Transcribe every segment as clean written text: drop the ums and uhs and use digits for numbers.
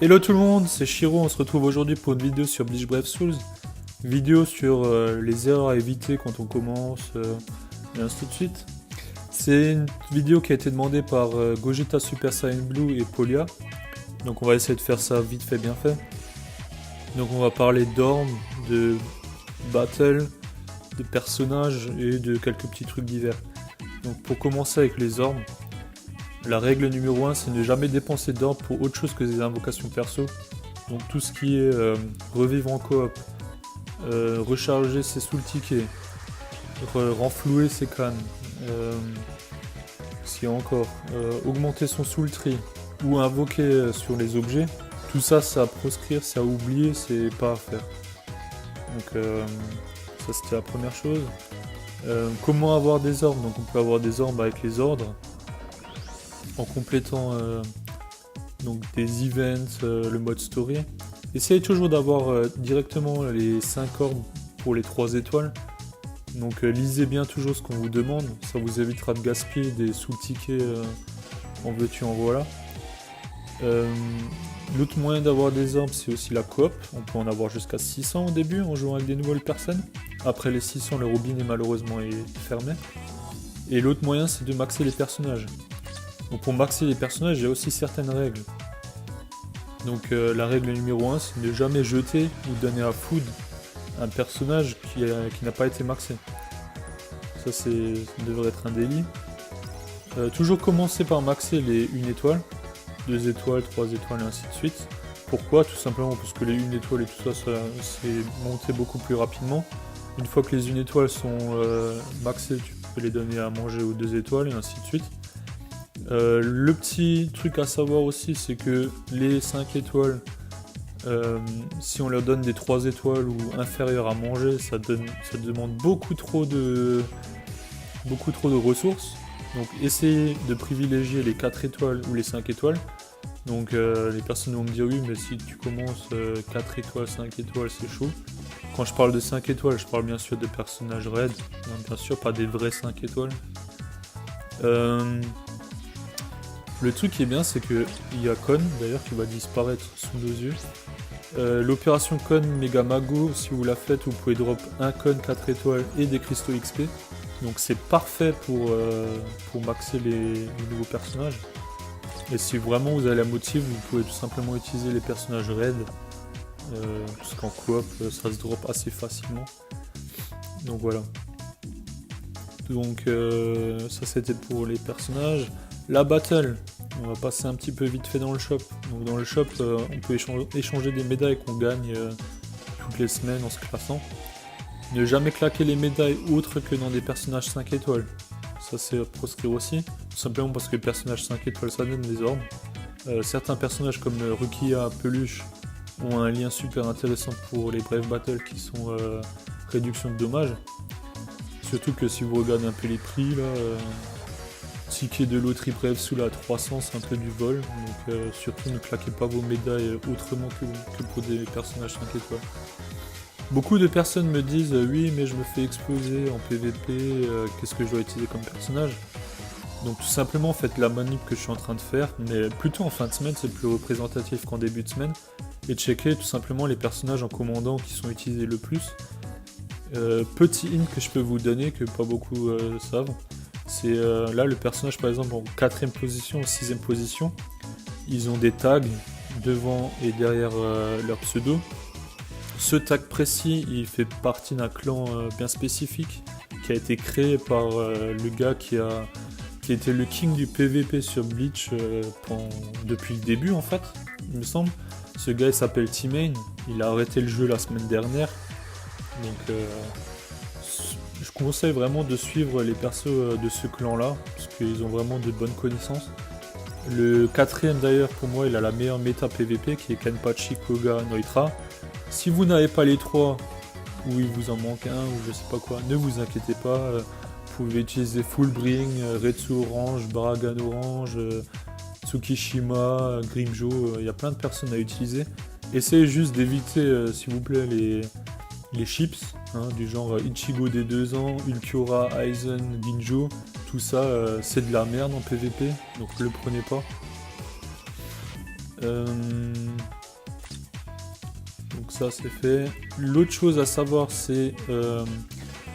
Hello tout le monde, c'est Shiro, on se retrouve aujourd'hui pour une vidéo sur Bleach Brave Souls. Vidéo sur les erreurs à éviter quand on commence, et ainsi de suite. C'est une vidéo qui a été demandée par Gogeta Super Saiyan Blue et Polia. Donc on va essayer de faire ça vite fait, bien fait. Donc on va parler d'ormes, de battle, de personnages et de quelques petits trucs divers. Donc pour commencer avec les ormes, la règle numéro 1, c'est ne jamais dépenser d'or pour autre chose que des invocations perso. Donc tout ce qui est revivre en coop, recharger ses soul tickets, renflouer ses cannes, s'il y a encore, augmenter son soul tree ou invoquer sur les objets, tout ça c'est à proscrire, c'est à oublier, c'est pas à faire. Donc ça c'était la première chose. Comment avoir des orbes? Donc on peut avoir des orbes avec les ordres, en complétant donc des events, le mode story. Essayez toujours d'avoir directement les 5 orbes pour les 3 étoiles. Donc lisez bien toujours ce qu'on vous demande, ça vous évitera de gaspiller des sous-tickets en veux-tu en voilà. L'autre moyen d'avoir des orbes, c'est aussi la coop. On peut en avoir jusqu'à 600 au début en jouant avec des nouvelles personnes. Après les 600, le robinet malheureusement est fermé. Et l'autre moyen, c'est de maxer les personnages. Donc pour maxer les personnages, il y a aussi certaines règles. Donc la règle numéro 1, c'est de ne jamais jeter ou donner à food un personnage qui n'a pas été maxé. Ça devrait être un délit. Toujours commencer par maxer les 1 étoile, 2 étoiles, 3 étoiles et ainsi de suite. Pourquoi? Tout simplement parce que les 1 étoile et tout ça, c'est monté beaucoup plus rapidement. Une fois que les 1 étoile sont maxées, tu peux les donner à manger aux 2 étoiles et ainsi de suite. Le petit truc à savoir aussi, c'est que les 5 étoiles, si on leur donne des 3 étoiles ou inférieures à manger, ça demande beaucoup trop de ressources. Donc essayez de privilégier les 4 étoiles ou les 5 étoiles. Donc les personnes vont me dire oui, mais si tu commences 4 étoiles, 5 étoiles, c'est chaud. Quand je parle de 5 étoiles, je parle bien sûr de personnages raids, bien sûr pas des vrais 5 étoiles. Le truc qui est bien, c'est qu'il y a Con, d'ailleurs, qui va disparaître sous nos yeux. L'opération Con Mega Mago, si vous la faites, vous pouvez drop un Con 4 étoiles et des cristaux XP. Donc c'est parfait pour maxer les nouveaux personnages. Et si vraiment vous avez la motive, vous pouvez tout simplement utiliser les personnages raids. Parce qu'en coop, ça se drop assez facilement. Donc voilà. Donc ça c'était pour les personnages. La battle, on va passer un petit peu vite fait dans le shop. Donc dans le shop, on peut échanger des médailles qu'on gagne toutes les semaines en se classant. Ne jamais claquer les médailles autres que dans des personnages 5 étoiles. Ça c'est à proscrire aussi. Tout simplement parce que les personnages 5 étoiles ça donne des orbes. Certains personnages comme Rukia, Peluche ont un lien super intéressant pour les Brave Battles qui sont réduction de dommages. Surtout que si vous regardez un peu les prix là, ticket de loterie Brave Soul à 300, c'est un peu du vol. Donc surtout ne claquez pas vos médailles autrement que pour des personnages 5 étoiles. Beaucoup de personnes me disent oui mais je me fais exploser en PVP, qu'est-ce que je dois utiliser comme personnage? Donc tout simplement faites la manip que je suis en train de faire, mais plutôt en fin de semaine, c'est plus représentatif qu'en début de semaine. Et checker tout simplement les personnages en commandant qui sont utilisés le plus. Petit hint que je peux vous donner, que pas beaucoup savent, c'est là le personnage par exemple en 4ème position, 6ème position, ils ont des tags devant et derrière leur pseudo. Ce tag précis, il fait partie d'un clan bien spécifique qui a été créé par le gars qui était le king du PVP sur Bleach depuis le début en fait, il me semble. Ce gars il s'appelle T-Main, il a arrêté le jeu la semaine dernière. Donc je conseille vraiment de suivre les persos de ce clan là, parce qu'ils ont vraiment de bonnes connaissances. Le 4ème d'ailleurs pour moi il a la meilleure méta PVP qui est Kenpachi, Koga, Neutra. Si vous n'avez pas les 3, ou il vous en manque un, ou je sais pas quoi, ne vous inquiétez pas, vous pouvez utiliser Fullbring, Retsu Orange, Baragan Orange, Tsukishima, Grimjo, il y a plein de personnes à utiliser. Essayez juste d'éviter s'il vous plaît les chips, hein, du genre Ichigo des 2 ans, Ulquiorra, Aizen, Ginjo, tout ça c'est de la merde en PVP, donc ne le prenez pas. Donc ça c'est fait. L'autre chose à savoir c'est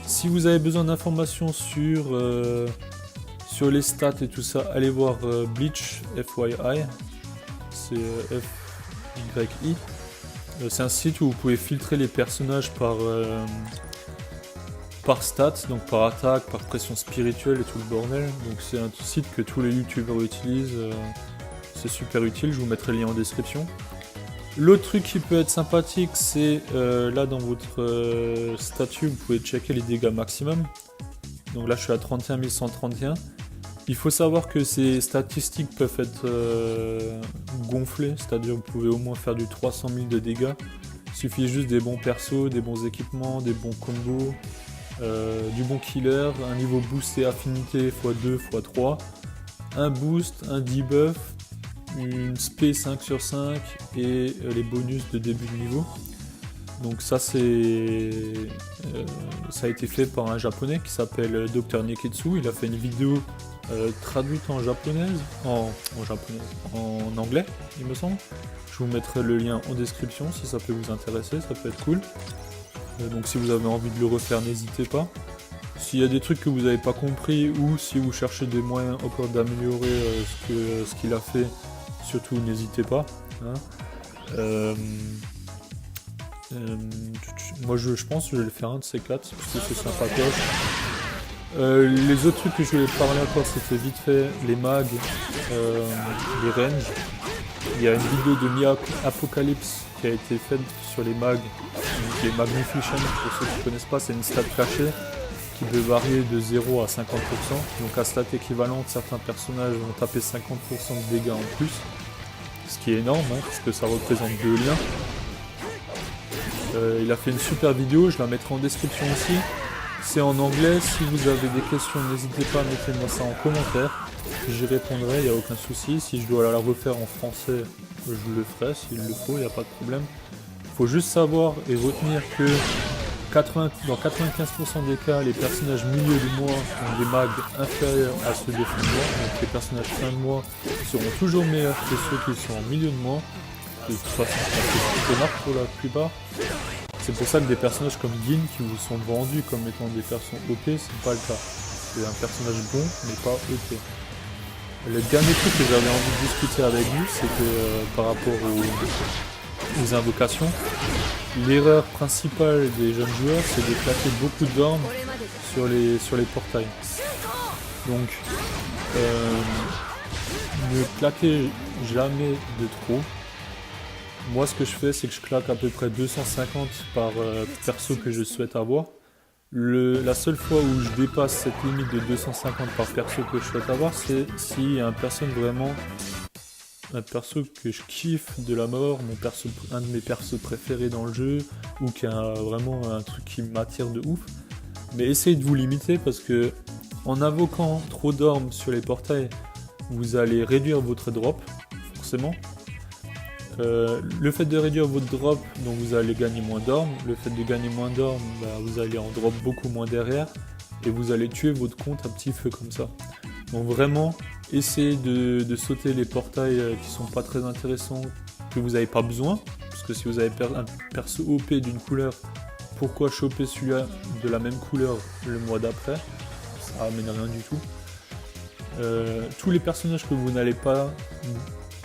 si vous avez besoin d'informations sur les stats et tout ça, allez voir Bleach FYI, c'est FYI. C'est un site où vous pouvez filtrer les personnages par stats, donc par attaque, par pression spirituelle et tout le bordel. Donc c'est un site que tous les youtubeurs utilisent, c'est super utile, je vous mettrai le lien en description. L'autre truc qui peut être sympathique, c'est là dans votre statut, vous pouvez checker les dégâts maximum. Donc là je suis à 31 131. Il faut savoir que ces statistiques peuvent être gonflées, c'est-à-dire vous pouvez au moins faire du 300 000 de dégâts. Il suffit juste des bons persos, des bons équipements, des bons combos, du bon killer, un niveau boosté affinité x2, x3, un boost, un debuff, une spé 5 sur 5 et les bonus de début de niveau. Donc ça ça a été fait par un japonais qui s'appelle Dr Neketsu. Il a fait une vidéo traduite en anglais il me semble. Je vous mettrai le lien en description si ça peut vous intéresser, ça peut être cool. Donc si vous avez envie de le refaire, n'hésitez pas. S'il y a des trucs que vous n'avez pas compris ou si vous cherchez des moyens encore d'améliorer ce qu'il a fait, surtout n'hésitez pas. Hein. Moi je pense que je vais le faire un de ces quatre parce que c'est sympatoche. Les autres trucs que je voulais parler encore, c'était vite fait les mags, les ranges. Il y a une vidéo de Mia Apocalypse qui a été faite sur les mags, donc les Magnification, pour ceux qui ne connaissent pas, c'est une stat cachée qui peut varier de 0 à 50%. Donc à stat équivalente, certains personnages vont taper 50% de dégâts en plus, ce qui est énorme, hein, parce que ça représente 2 liens. Il a fait une super vidéo, je la mettrai en description aussi. C'est en anglais, si vous avez des questions, n'hésitez pas à mettre moi ça en commentaire. J'y répondrai, il n'y a aucun souci. Si je dois la refaire en français, je le ferai, s'il le faut, il n'y a pas de problème. Il faut juste savoir et retenir que dans 95% des cas, les personnages milieu de mois ont des mags inférieurs à ceux de fin de mois. Donc les personnages fin de mois seront toujours meilleurs que ceux qui sont en milieu de mois. De toute façon, c'est une marque pour la plupart. C'est pour ça que des personnages comme Gin qui vous sont vendus comme étant des personnes OP, c'est pas le cas. C'est un personnage bon, mais pas OP. Le dernier truc que j'avais envie de discuter avec vous, c'est que par rapport aux invocations, l'erreur principale des jeunes joueurs, c'est de claquer beaucoup d'ormes sur les portails. Donc, ne claquez jamais de trop. Moi, ce que je fais, c'est que je claque à peu près 250 par perso que je souhaite avoir. La seule fois où je dépasse cette limite de 250 par perso que je souhaite avoir, c'est s'il y a un perso que je kiffe de la mort, un de mes persos préférés dans le jeu, ou qui a vraiment un truc qui m'attire de ouf. Mais essayez de vous limiter parce que en invoquant trop d'ormes sur les portails, vous allez réduire votre drop, forcément. Le fait de réduire votre drop, donc vous allez gagner moins d'ormes. Le fait de gagner moins d'ormes, vous allez en drop beaucoup moins derrière. Et vous allez tuer votre compte à petit feu comme ça. Donc vraiment, essayez de sauter les portails qui sont pas très intéressants, que vous n'avez pas besoin. Parce que si vous avez un perso OP d'une couleur, pourquoi choper celui-là de la même couleur le mois d'après? Ça amène rien du tout. Tous les personnages que vous n'allez pas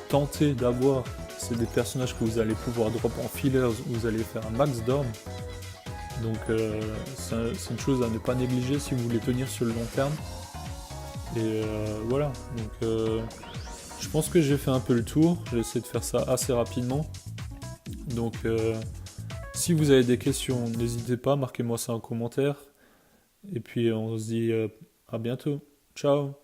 tenter d'avoir, c'est des personnages que vous allez pouvoir drop en fillers où vous allez faire un max d'ormes. Donc c'est une chose à ne pas négliger si vous voulez tenir sur le long terme. Et voilà, donc je pense que j'ai fait un peu le tour. J'ai essayé de faire ça assez rapidement. Donc si vous avez des questions, n'hésitez pas, marquez-moi ça en commentaire. Et puis on se dit à bientôt. Ciao.